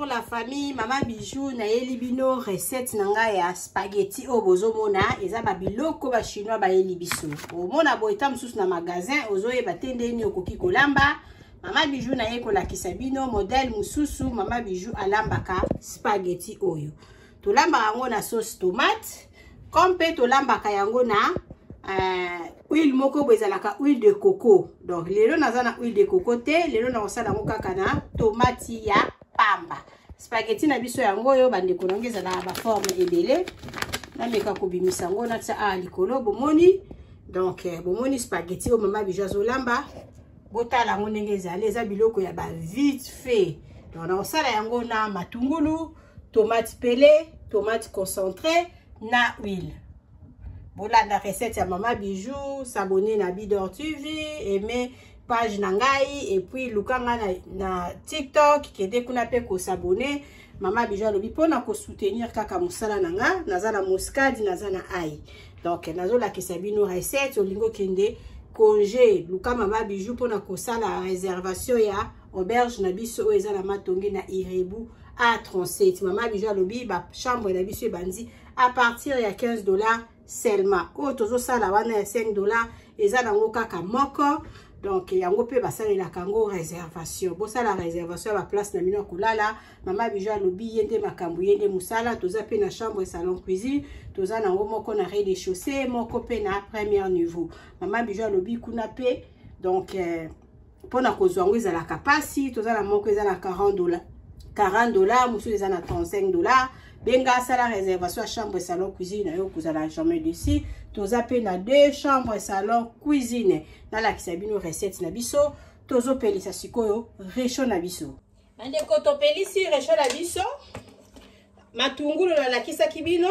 Bonjour la famille, Maman Bijou na elibino recette nanga ya spaghetti au bozomona eza ba biloko ba chinois ba elibiso. Omona boita mususu na magasin ozoye batendeni okoki kolamba. Maman Bijou na yekola kisabino modèle mususu Maman Bijou alambaka spaghetti oyo. Tolamba yango na sauce tomate, comme pe tolambaka yango na huile moko bezalaka huile de coco. Donc lelo nazana huile de coco te, lelo na osala ngo kaka na tomate ya pamba. Spaghetti na biso yango yo bande konongeza na ba forme ebele. Na meka ko bimisa ngo na tsa a likolo bomoni. Donc bomoni spaghetti o Maman Bijou azolamba. Botala ngo ndenge ezali eza biloko ya ba vite fait. Donc na osala yango na matungulu, tomate pelée, tomate concentrée na huile. Voilà la recette ya Maman Bijou, s'abonner na Bidor TV, aimer page nangai et puis lukanga na TikTok kede kuna pe ko s'abonner. Maman Bijou alobi pona ko soutenir kaka musala nanga, nazana muscade nazana ai. Donc nazo la kesabino recette olingo kende congé luka Maman Bijou pona ko sala réservation ya auberge na biso eza na matonge na Irebu A37. Maman Bijou alobi ba chambre na biso bandi à partir ya $15 seulement. Oh tozo sala wana ya $5 eza nango kaka moko. Donc yango pe basala la kango réservation. Bo sala réservation ba place na mino kolala. Maman Bijou alobi yende makambu yende musala toza pe na chambre salon cuisine, toza nango moko na rez-de-chaussée, moko pe na premier niveau. Maman Bijou alobi kuna pe donc pona kozwa ngo ezala kapasi toza na moko ezala $40, musu ezala $35. Benga sala réservation chambre salon cuisine yo kuzala jamais dessus. Toza pe na 2 chambres salon cuisine. Na la kisabino recette na biso, tozo pelisa sikoyo recho na biso. Ande ko to pelisi recho na biso. Matungulu na lakisa kibino.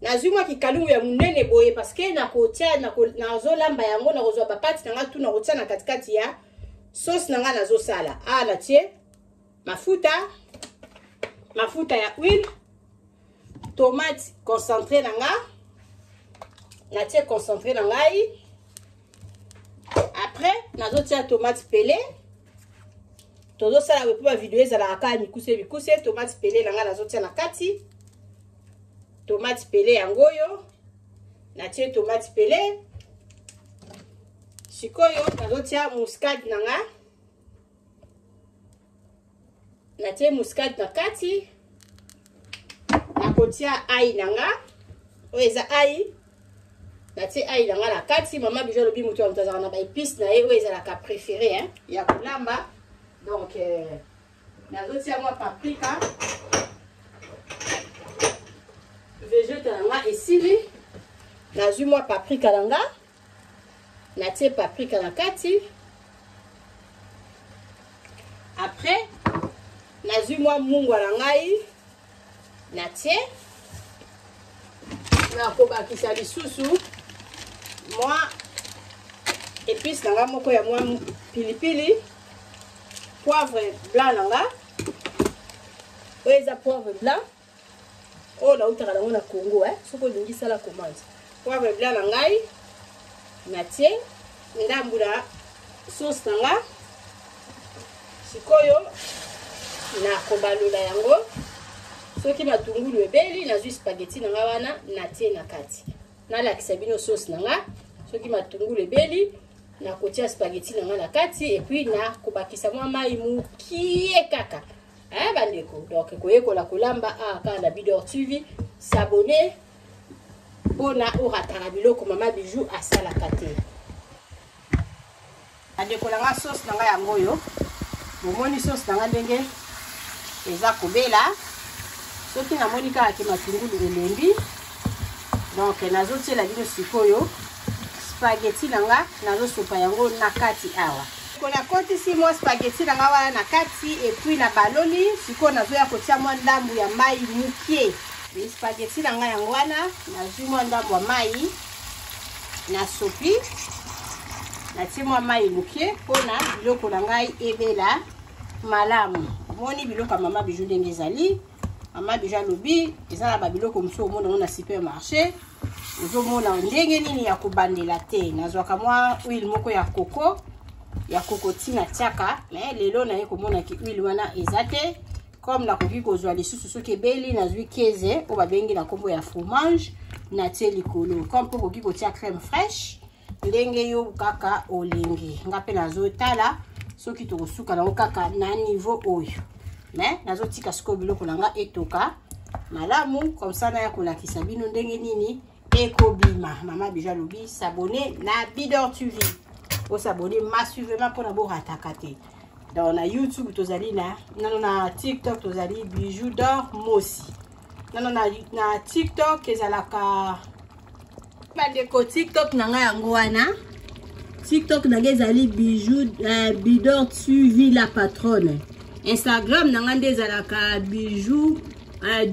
Nazuma kikalungu ya munene boye parce que na kotia na zolamba yango na kozwa bapati na ngatu na kotia na katikati ya sauce na nga nazo sala. Ah la tie mafuta ya huile, tomate concentré nanga, na tie concentré nangai. Après nazo tia tomate pelée. Tozo sala wepo ba video ezala aka bikuse tomate pelée nanga nazo tia na kati. Tomate pelée yangoyo, na tie tomate pelée. Sikoyo nazo tia muscade nanga. Na tie muscade na kati. Na kotia ai nanga. Oeza ai. Na tie ai nanga na kati. Maman Bijou lobi mutu amutazaka na ba épices na ye oeza la ka préféré hein. Ya kolamba. Donc nazo tia moi paprika. Végéta nanga esili. Nazu moi paprika nanga. Na tie paprika na kati. Après nazu moi mungwa nangai na tie na kobakisa lisusu moi épice nanga moko ya moi pilipili, poivre blanc nanga oeza poivre blanc o na utaka nango na Congo soko lingi sala commande poivre blanc nangai na tie ndambula sauce nanga sikoyo na kobalula yango soki matungulu ebeli na spaghetti nanga wana na tie na kati na lakisa bino sauce nanga soki matungulu ebeli na kotia spaghetti nanga na kati et puis na kobakisa mwa mai mukie kaka bandeko. Donc koyekola kolamba aka na Bidor TV, s'abonner pona orataka biloko Maman Bijou asalaka te. Bandeko langa sauce nanga yango yo bomoni sauce nanga ndenge eza kobela soki na moni kaka ke matungulu elembi. Donc nazo tiela bino sikoyo spaghetti nanga nazo sopa yango na kati awa. Kona koti si mo spaghetti nanga wana na kati et puis na baloli siko nazo ya kotia mwa ndambu ya mai mukie. Ni spaghetti nanga yango wana nazo mwa ndambu ya mai na sopi na tie mwa mai mukie pona biloko nangai ebela malamu. Moni biloko Maman Bijou ndenge ezali. Maman Bijou alobi eza na ba biloko muso omona na supermarché. Ozomona ndenge nini ya kobandela te. Nazwaka mwa huile moko ya coco ya coco tina tiaka mais lelo na ye komona ki huile wana ezate comme la koki kozwa lisusu soki ebeli nazwi 15 o babengi na kombo ya fromage na tie likolo comme po koki kotia crème fraîche ndenge yo kaka olingi nga pe nazotala soki tokosuka nango kaka na niveau oyo mais nazotika siko biloko nanga etoka malamu comme ça na ya kolakisa bino ndenge nini ekobima. Mama Bijou alobi s'abonner na Bidor TV o s'abonner massivement pour na bo rataka te. Dans na YouTube tozali na TikTok tozali Bijou d'or Mosi. Na TikTok ezalaka bandeko TikTok nanga yango wana. TikTok nanga ezali Bijou Bidor TV la patronne. Instagram nanga nde ezalaka Bijou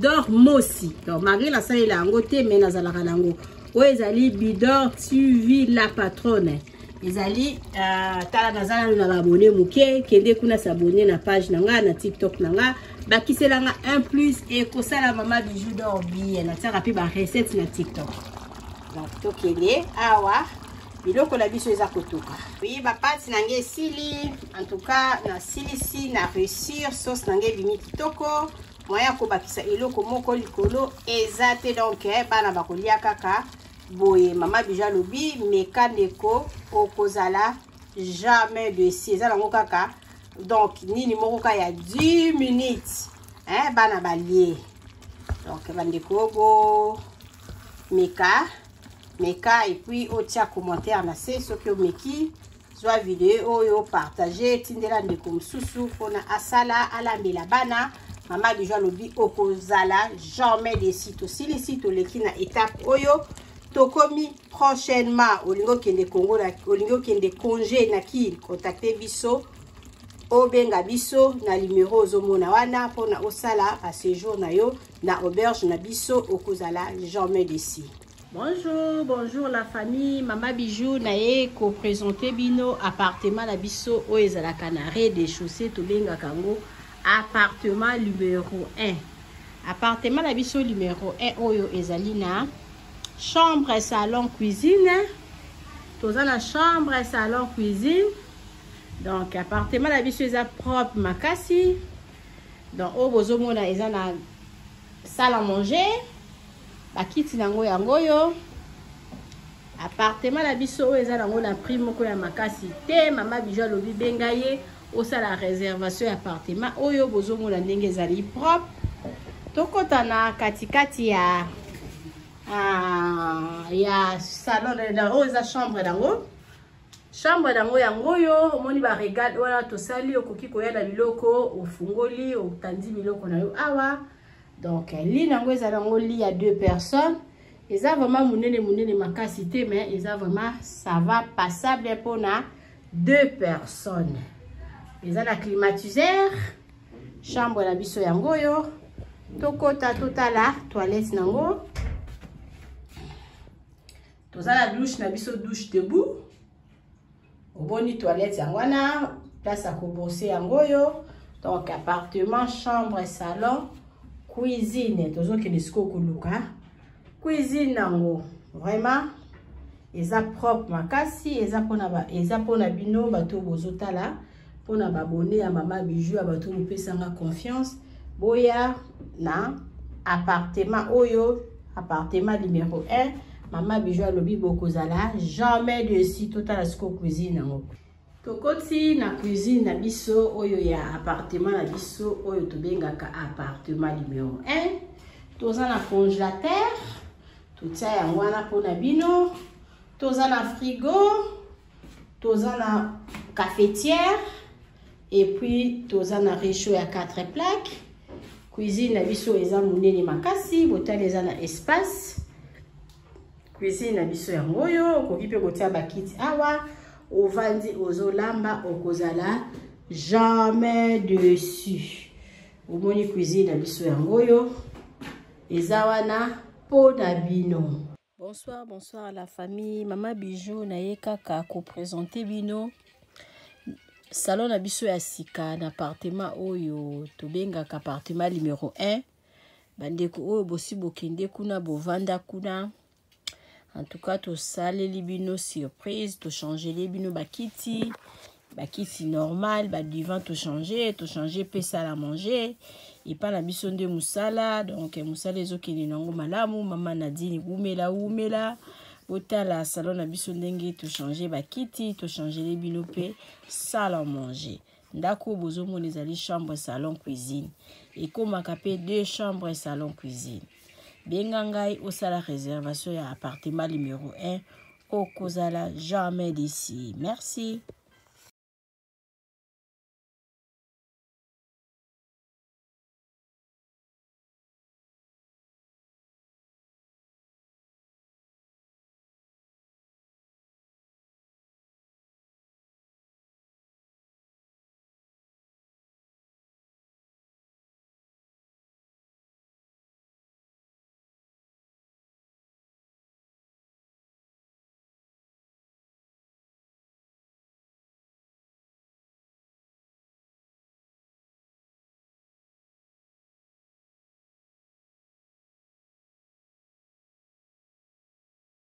d'or Mosi. Donc malgré la salle la yango te mais nazalaka nango. O ezali Bidor TV la patronne. Ezali tala nazala na abonné muke kende kuna s'abonner na page nanga na TikTok nanga bakisela nga 1+ et kosala Mama Bijou d'or bien na tara pe ba recette na TikTok. Donc tokele awa biloko la biso eza kotoka. Oui ba pati nange esili en tout cas na silisi na réussir sauce nange bimi kitoko moya ko bakisa eloko moko likolo eza te donc bana bakolia kaka boye. Mama Bijou alobi mekandeko okozala jamais de si eza nango kaka donc nini moko ka ya 10 minutes bana balie donc bandeko bo meka et puis otia commentaire na se soki omeki zwa vidéo oyo partager tindela ndeko mususu pona asala alambela bana. Mama Bijou alobi okozala jamais de si tosilisi toleki na étape oyo tokomi prochainement olingo kende Congo na olingo kende congé na ki contacter biso obenga biso na numéro ozomona wana pona osala a séjour na yo na auberge na biso okozala jamais d'ici. Bonjour la famille. Mama Bijou na ye ko présenter bino appartement na biso o ezala canaré des chaussées tobenga kango appartement numéro 1. Appartement na biso numéro 1 oyo ezali na chambre, salon, cuisine. Tous la chambre, salon, cuisine. Donc, appartement la biso est propre makasi. Donc, au bozomo na eza na salle à manger. Bakiti nango yango yo. Appartement la biso eza nango na prix moko ya makasi te. Mama Bijou alobi bengaye au sala réservation appartement oyo bozomo na ndenge ezali propre. Tokota na katikati ya ya salon dans eza chambre dango yango yo omoni ba regarde wala to sali okoki koya na biloko ofungoli otandi biloko na yo awa. Donc li nango eza nango li ya 2 personnes eza vraiment munene makasi te mais eza vraiment ça va passable pour na 2 personnes. Eza na climatiseur chambre na biso yango yo tokota totala toilette nango. Toza la douche na biso douche debout. Oboni toilette yangwana, place à kobosse yango yo. Donc appartement, chambre, salon, cuisine. Tozo ke disco koluka. Cuisine nango. Vraiment eza propre makasi, eza pona bino bato bozotala, pona babone ya Mama Bijou ya bato mopesanga confiance. Boya na appartement oyo, appartement numéro 1. Mama Bijou alobi bokozala jamais de si total asko cuisine nango. Tokoti na cuisine na biso oyo ya appartement na biso oyo tobengaka appartement numéro 1. Toza na congélateur, totia yango wana pona bino. Toza na frigo, toza na cafetière et puis toza na réchaud ya 4 plaques. Cuisine na biso eza munene makasi, botali eza na espace. Cuisine na biso ya ngoyo okoki pe kotia bakiti awa ovandi ozolamba okozala jamais dessus. Omoni cuisine na biso ya ngoyo eza wana po na bino. Bonsoir la famille. Mama Bijou na ye kaka ko présenter bino salon na biso ya sika na appartement oyo tobengaka appartement numéro 1. Bandeko oyo bosi bokende kuna bovanda kuna. En tout cas, to saleli bino surprise, to changer les bino bakiti, bakiti normal, ba divan to changer pe sala manger et pas na biso nde musala. Donc musala ezokende nango malamu. Mama Nadine wumela otala salon na biso ndenge to changer bakiti to changer les bino pe sala manger. Ndako bozomona ezali chambre salon cuisine ekomaka pe 2 chambres salon cuisine. Benga ngai osala réservation ya appartement numéro 1 okozala jamais d'ici. Merci.